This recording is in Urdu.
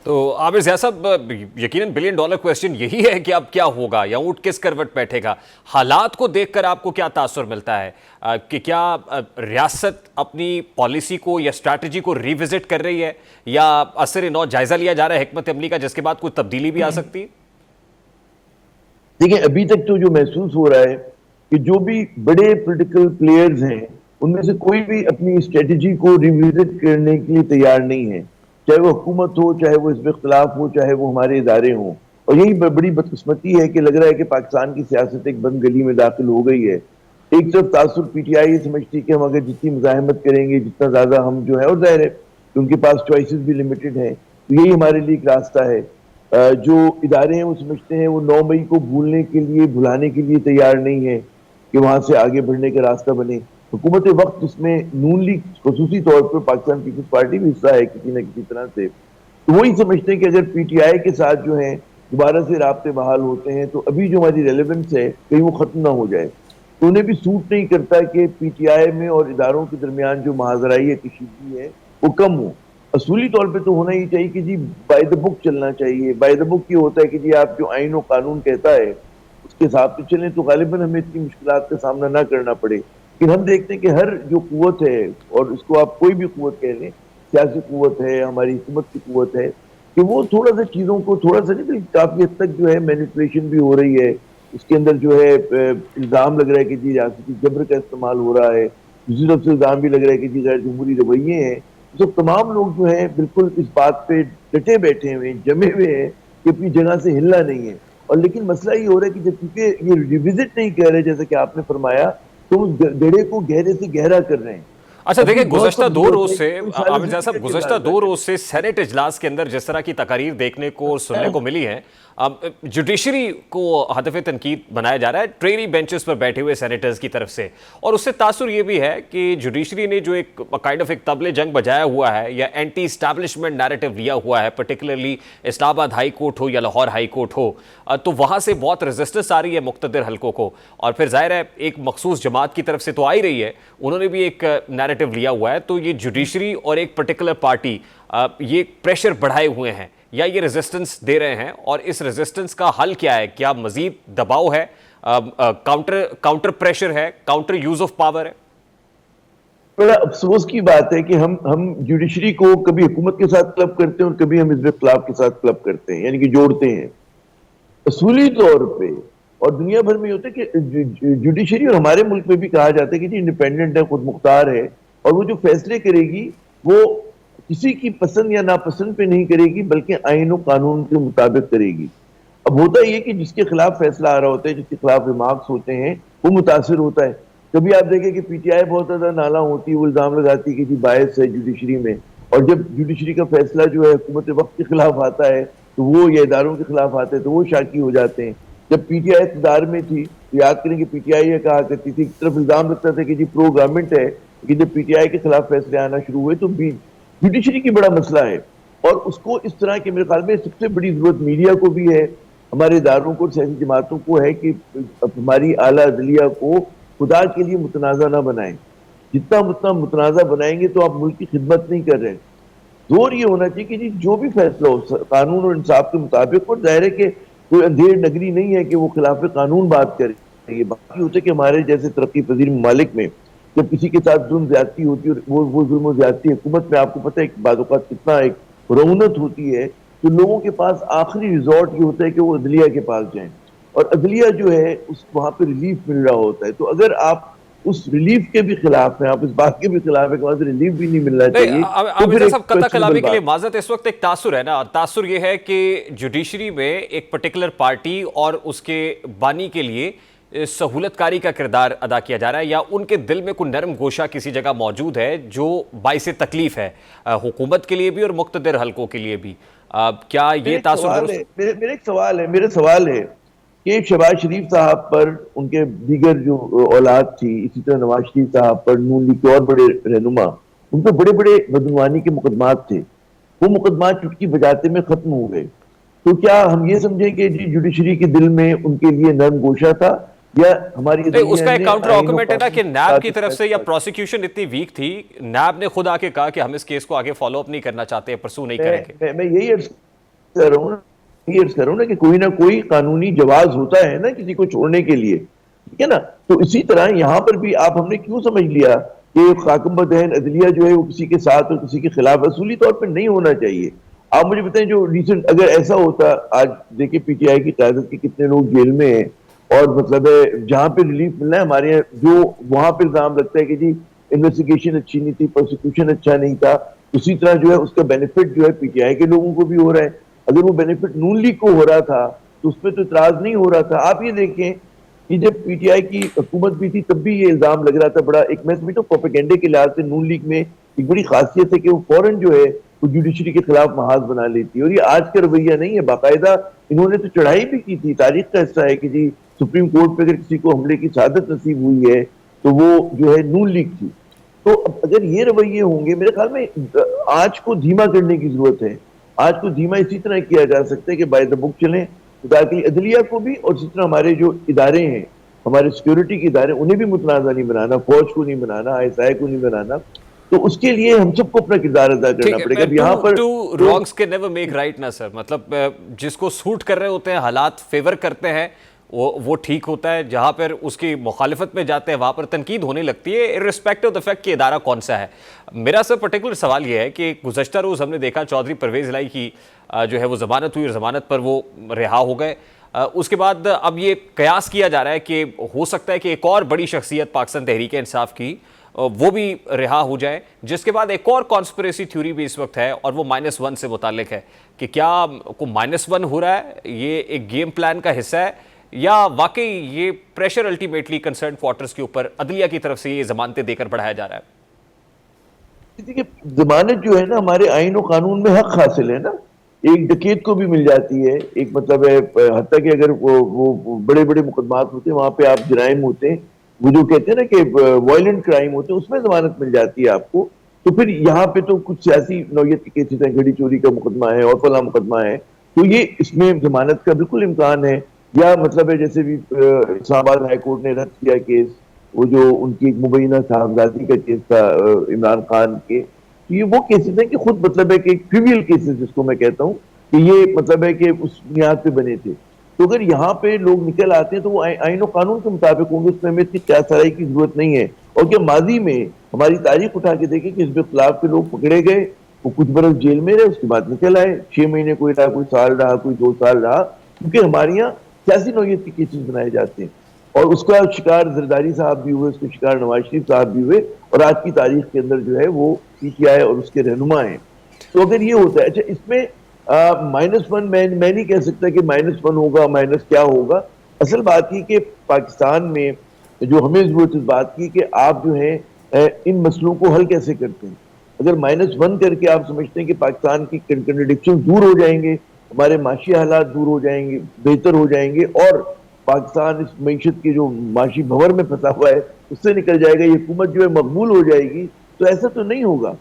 تو عامر ضیاء صاحب، یقیناً بلین ڈالر کویسچن یہی ہے کہ اب کیا ہوگا یا اونٹ کس کروٹ بیٹھے گا. حالات کو دیکھ کر آپ کو کیا تاثر ملتا ہے کہ کیا ریاست اپنی پالیسی کو یا اسٹریٹجی کو ریوزٹ کر رہی ہے یا اثر نو جائزہ لیا جا رہا ہے حکمت عملی کا جس کے بعد کوئی تبدیلی بھی آ سکتی ہے؟ دیکھیں ابھی تک تو جو محسوس ہو رہا ہے کہ جو بھی بڑے پولیٹیکل پلیئرز ہیں ان میں سے کوئی بھی اپنی اسٹریٹجی کو ریوزٹ کرنے کے لیے تیار نہیں ہے، چاہے وہ حکومت ہو، چاہے وہ حزب اختلاف ہو، چاہے وہ ہمارے ادارے ہوں. اور یہی بڑی بدقسمتی ہے کہ لگ رہا ہے کہ پاکستان کی سیاست ایک بند گلی میں داخل ہو گئی ہے. ایک طرف تاثر پی ٹی آئی یہ سمجھتی ہے کہ ہم اگر جتنی مزاحمت کریں گے جتنا زیادہ ہم جو ہے، اور ظاہر ہے کہ ان کے پاس چوائسز بھی لمیٹڈ ہیں، تو یہی ہمارے لیے ایک راستہ ہے. جو ادارے ہیں وہ سمجھتے ہیں وہ 9 مئی کو بھولنے کے لیے، بھلانے کے لیے تیار نہیں ہے کہ وہاں سے آگے بڑھنے کا راستہ بنے. حکومت وقت اس میں نون لیگ خصوصی طور پر پاکستان پیپلز پارٹی بھی حصہ ہے کسی نہ کسی طرح سے، تو وہی سمجھتے ہیں کہ اگر پی ٹی آئی کے ساتھ جو ہیں دوبارہ سے رابطے بحال ہوتے ہیں تو ابھی جو ہماری ریلیونس ہے کہیں وہ ختم نہ ہو جائے. تو انہیں بھی سوٹ نہیں کرتا کہ پی ٹی آئی میں اور اداروں کے درمیان جو محاذرائی ہے، کشیدگی ہے، وہ کم ہو. اصولی طور پہ تو ہونا ہی چاہیے کہ جی بائی دا بک چلنا چاہیے. بائی دا بک یہ ہوتا ہے کہ جی آپ جو آئین و قانون کہتا ہے اس کے حساب سے چلیں تو غالباً ہمیں اتنی مشکلات کا سامنا نہ کرنا پڑے. لیکن ہم دیکھتے ہیں کہ ہر جو قوت ہے، اور اس کو آپ کوئی بھی قوت کہہ لیں، سیاسی قوت ہے، ہماری حکومت کی قوت ہے، کہ وہ تھوڑا سا چیزوں کو تھوڑا سا نہیں، کافی حد تک جو ہے مینیپولیشن بھی ہو رہی ہے. اس کے اندر جو ہے الزام لگ رہا ہے کہ جی ریاستی جبر کا استعمال ہو رہا ہے. دوسری طرف سے الزام بھی لگ رہا ہے کہ جی غیر جمہوری رویے ہیں. سب تمام لوگ جو ہیں بالکل اس بات پہ ڈٹے بیٹھے ہوئے ہیں، جمے ہوئے ہیں کہ اپنی جگہ سے ہلنا نہیں ہے. اور لیکن مسئلہ یہ ہو رہا ہے کہ جب کیونکہ یہ ریوزٹ نہیں کر رہے جیسا کہ آپ نے فرمایا، تو اس گڑھے کو گہرے سے گہرا کر رہے ہیں. اچھا دیکھیں، گزشتہ 2 روز سے عامر ضیاء صاحب، گزشتہ 2 روز سے سینٹ اجلاس کے اندر جس طرح کی تقاریر دیکھنے کو اور سننے کو ملی ہے، جوڈیشری کو ہدف تنقید بنایا جا رہا ہے ٹریری بینچز پر بیٹھے ہوئے سینیٹرز کی طرف سے. اور اس سے تاثر یہ بھی ہے کہ جوڈیشری نے جو ایک کائنڈ آف ایک طبل جنگ بجایا ہوا ہے یا اینٹی اسٹیبلشمنٹ نیریٹو لیا ہوا ہے، پرٹیکولرلی اسلام آباد ہائی کورٹ ہو یا لاہور ہائی کورٹ ہو، تو وہاں سے بہت ریزسٹنس آ رہی ہے مقتدر حلقوں کو. اور پھر ظاہر ہے ایک مخصوص جماعت کی طرف سے تو آ ہی رہی ہے، انہوں نے بھی ایک نیریٹو لیا ہوا ہے. تو یہ جوڈیشری اور ایک پرٹیکولر پارٹی یہ پریشر بڑھائے ہوئے ہیں یا یہ ریزسٹنس دے رہے ہیں، اور اس ریزسٹنس کا حل کیا ہے؟ کیا مزید دباؤ ہے، کاؤنٹر پریشر ہے، کاؤنٹر یوز آف پاور ہے؟ بڑا افسوس کی بات ہے کہ ہم جوڈیشری کو کبھی حکومت کے ساتھ کلب کرتے ہیں اور کبھی ہم حزب اختلاف کے ساتھ کلب کرتے ہیں، یعنی کہ جوڑتے ہیں. اصولی طور پہ اور دنیا بھر میں ہوتا ہے کہ جوڈیشری، اور ہمارے ملک میں بھی کہا جاتا ہے کہ جی انڈیپینڈنٹ ہے، خود مختار ہے، اور وہ جو فیصلے کرے گی وہ کسی کی پسند یا ناپسند پہ نہیں کرے گی بلکہ آئین و قانون کے مطابق کرے گی. اب ہوتا یہ کہ جس کے خلاف فیصلہ آ رہا ہوتا ہے، جس کے خلاف ریمارکس ہوتے ہیں، وہ متاثر ہوتا ہے. کبھی آپ دیکھیں کہ پی ٹی آئی بہت زیادہ نالا ہوتی ہے، وہ الزام لگاتی ہے کہ جی باعث ہے جوڈیشری میں، اور جب جوڈیشری کا فیصلہ جو ہے حکومت وقت کے خلاف آتا ہے تو وہ یا اداروں کے خلاف آتے ہیں تو وہ شاکی ہو جاتے ہیں. جب پی ٹی آئی اقتدار میں تھی تو یاد کریں کہ پی ٹی آئی یہ کہا کرتی تھی، ایک طرف الزام لگتا تھا کہ جی پرو گورنمنٹ ہے، لیکن جب پی ٹی آئی کے خلاف فیصلے آنا شروع ہوئے تو جوڈیشری کی بڑا مسئلہ ہے. اور اس کو اس طرح کے میرے خیال میں سب سے بڑی ضرورت میڈیا کو بھی ہے، ہمارے اداروں کو، سیاسی جماعتوں کو ہے کہ ہماری اعلیٰ عدلیہ کو خدا کے لیے متنازع نہ بنائیں. جتنا متنازع بنائیں گے تو آپ ملک کی خدمت نہیں کر رہے. زور یہ ہونا چاہیے کہ جی جو بھی فیصلہ ہو قانون اور انصاف کے مطابق، اور ظاہر ہے کہ کوئی اندھیر نگری نہیں ہے کہ وہ خلاف قانون بات کرے. یہ باقی ہوتا ہے کہ ہمارے جیسے ترقی پذیر ممالک میں جب کسی کے ساتھ ظلم زیادتی ہوتی ہے، اور وہ ظلم و زیادتی حکومت میں آپ کو پتہ ہے کہ بعض اوقات کتنا ایک رعونت ہوتی ہے، تو لوگوں کے پاس آخری ریزورٹ یہ ہوتا ہے کہ وہ عدلیہ کے پاس جائیں، اور عدلیہ جو ہے اس وہاں پہ ریلیف مل رہا ہوتا ہے. تو اگر آپ اس ریلیف کے بھی خلاف ہیں، آپ اس بات کے بھی خلاف ہیں کہ وہاں سے ریلیف بھی نہیں ملنا چاہیے، تو پھر ایک قطع کلامی کے لیے معذرت، اس وقت ایک تاثر ہے نا، تاثر یہ ہے کہ جوڈیشری میں ایک پرٹیکولر پارٹی اور اس کے بانی کے لیے سہولت کاری کا کردار ادا کیا جا رہا ہے، یا ان کے دل میں کوئی نرم گوشہ کسی جگہ موجود ہے جو باعث تکلیف ہے حکومت کے لیے بھی اور مقتدر حلقوں کے لیے بھی. کیا یہ تاثر میرے سوال ہے کہ شہباز شریف صاحب پر، ان کے دیگر جو اولاد تھی، اسی طرح نواز شریف صاحب پر، نون لیگ کے اور بڑے رہنما، ان پہ بڑے بڑے بدعنوانی کے مقدمات تھے، وہ مقدمات چٹکی بجاتے میں ختم ہو گئے. تو کیا ہم یہ سمجھیں کہ جی جوڈیشری کے دل میں ان کے لیے نرم گوشہ تھا، یا ہماری اس کا ایک کاؤنٹر آرگومنٹ ہے نا کہ نیب کی طرف سے یا پروسیکیوشن اتنی ویک تھی، نیب نے خود آ کے کہا کہ ہم اس کیس کو آگے فالو اپ نہیں کرنا چاہتے، پرسو نہیں کریں گے. میں یہی کر رہا ہوں نا کہ کوئی نہ کوئی قانونی جواز ہوتا ہے نا کسی کو چھوڑنے کے لیے، ٹھیک ہے نا. تو اسی طرح یہاں پر بھی آپ ہم نے کیوں سمجھ لیا کہ حاکم بدہن عدلیہ جو ہے وہ کسی کے ساتھ اور کسی کے خلاف اصولی طور پر نہیں ہونا چاہیے. آپ مجھے بتائیں جو ریسنٹ اگر ایسا ہوتا، آج دیکھیں پی ٹی آئی کی قیادت کے کتنے لوگ جیل میں ہیں، اور مطلب ہے جہاں پہ ریلیف ملنا ہے ہمارے یہاں جو وہاں پہ الزام لگتا ہے کہ جی انویسٹیگیشن اچھی نہیں تھی، پروسیکیوشن اچھا نہیں تھا، اسی طرح جو ہے اس کا بینیفٹ جو ہے پی ٹی آئی کے لوگوں کو بھی ہو رہا ہے. اگر وہ بینیفٹ نون لیگ کو ہو رہا تھا تو اس پہ تو اعتراض نہیں ہو رہا تھا. آپ یہ دیکھیں کہ جب پی ٹی آئی کی حکومت بھی تھی تب بھی یہ الزام لگ رہا تھا بڑا، ایک میں سمجھتا ہوں پروپیگنڈے کے لحاظ سے نون لیگ میں ایک بڑی خاصیت ہے کہ وہ فوراً جو ہے وہ جوڈیشری کے خلاف محاذ بنا لیتی ہے. اور یہ آج کا رویہ نہیں ہے، باقاعدہ انہوں نے تو چڑھائی بھی کی تھی، تاریخ کا حصہ ہے کہ جی سپریم کورٹ پہ اگر کسی کو حملے کی سعادت نصیب ہوئی ہے تو وہ جو ہے نون لیگ تھی. تو اب اگر یہ رویے ہوں گے، میرے خیال میں آج کو دھیما کرنے کی ضرورت ہے. آج کو دھیما اسی طرح کیا جا سکتا ہے کہ بائی دا بک چلیں، داخلی عدلیہ کو بھی اور اسی طرح ہمارے جو ادارے ہیں، ہمارے سیکیورٹی کے ادارے، انہیں بھی متنازع نہیں بنانا، فوج کو نہیں بنانا، آئی ایس آئی کو نہیں بنانا. تو اس کے لیے ہم سب کو اپنا کردار ادا کرنا ٹھیک پڑے گا. ہے، اب یہاں پر ٹو تو رانگس کے نیور میک رائٹ نا سر. مطلب جس کو سوٹ کر رہے ہوتے ہیں، حالات فیور کرتے ہیں، وہ ٹھیک ہوتا ہے. جہاں پر اس کی مخالفت میں جاتے ہیں وہاں پر تنقید ہونے لگتی ہے، ارسپیکٹو آف دا فیکٹ کہ ادارہ کون سا ہے. میرا سر پرٹیکولر سوال یہ ہے کہ گزشتہ روز ہم نے دیکھا چودھری پرویز الہی کی جو ہے وہ ضمانت ہوئی اور ضمانت پر وہ رہا ہو گئے. اس کے بعد اب یہ قیاس کیا جا رہا ہے کہ ہو سکتا ہے کہ ایک اور بڑی شخصیت پاکستان تحریک انصاف کی وہ بھی رہا ہو جائے، جس کے بعد ایک اور کانسپریسی تھیوری بھی اس وقت ہے اور وہ -1 سے متعلق ہے کہ کیا کوئی -1 ہو رہا ہے، یہ ایک گیم پلان کا حصہ ہے یا واقعی یہ پریشر الٹیمیٹلی کنسرن کوارٹرز کے اوپر عدلیہ کی طرف سے یہ ضمانتیں دے کر بڑھایا جا رہا ہے؟ دیکھیے ضمانت جو ہے نا ہمارے آئین و قانون میں حق حاصل ہے نا. ایک ڈکیت کو بھی مل جاتی ہے، ایک مطلب ہے حتیٰ کہ اگر وہ بڑے بڑے مقدمات ہوتے ہیں وہاں پہ آپ جرائم ہوتے ہیں، وہ جو کہتے ہیں نا کہ وائلنٹ کرائم ہوتے ہیں، اس میں ضمانت مل جاتی ہے آپ کو. تو پھر یہاں پہ تو کچھ سیاسی نوعیت کے کیسز ہیں، گھڑی چوری کا مقدمہ ہے اور فلاں مقدمہ ہے، تو یہ اس میں ضمانت کا بالکل امکان ہے. یا مطلب ہے جیسے بھی اسلام آباد ہائی کورٹ نے رد کیا کیس، وہ جو ان کی ایک مبینہ صاحبزادی کا کیس تھا عمران خان کے، تو یہ وہ کیسز ہیں کہ خود مطلب ہے کہ ٹریویل کیسز جس کو میں کہتا ہوں کہ یہ مطلب ہے کہ اس بنیاد پہ بنے تھے. تو اگر یہاں پہ لوگ نکل آتے ہیں تو وہ آئین و قانون کے مطابق ہوں گے، اس میں ہمیں اتنی قیاس سرائی کی ضرورت نہیں ہے. اور کیا ماضی میں ہماری تاریخ اٹھا کے دیکھیں کہ حزب اختلاف کے لوگ پکڑے گئے، وہ کچھ برس جیل میں رہے، اس کے بعد نکل آئے، 6 مہینے کوئی رہا، کوئی سال رہا، کوئی 2 سال رہا، کیونکہ ہمارے یہاں سیاسی نوعیت کے کیسز بنائے جاتے ہیں. اور اس کا شکار زرداری صاحب بھی ہوئے، اس کے شکار نواز شریف صاحب بھی ہوئے، اور آج کی تاریخ کے اندر جو ہے وہ پی ٹی آئی اور اس کے رہنما ہیں. تو اگر یہ ہوتا ہے، اچھا اس میں -1 میں نہیں کہہ سکتا کہ -1 ہوگا، مائنس کیا ہوگا. اصل بات یہ کہ پاکستان میں جو ہمیں ضرورت اس بات کی کہ آپ جو ہے ان مسئلوں کو حل کیسے کرتے ہیں. اگر -1 کر کے آپ سمجھتے ہیں کہ پاکستان کی کنٹرڈکشن دور ہو جائیں گے، ہمارے معاشی حالات دور ہو جائیں گے، بہتر ہو جائیں گے، اور پاکستان اس معیشت کے جو معاشی بھنور میں پھنسا ہوا ہے اس سے نکل جائے گا، یہ حکومت جو ہے مقبول ہو جائے گی، تو ایسا تو نہیں ہوگا.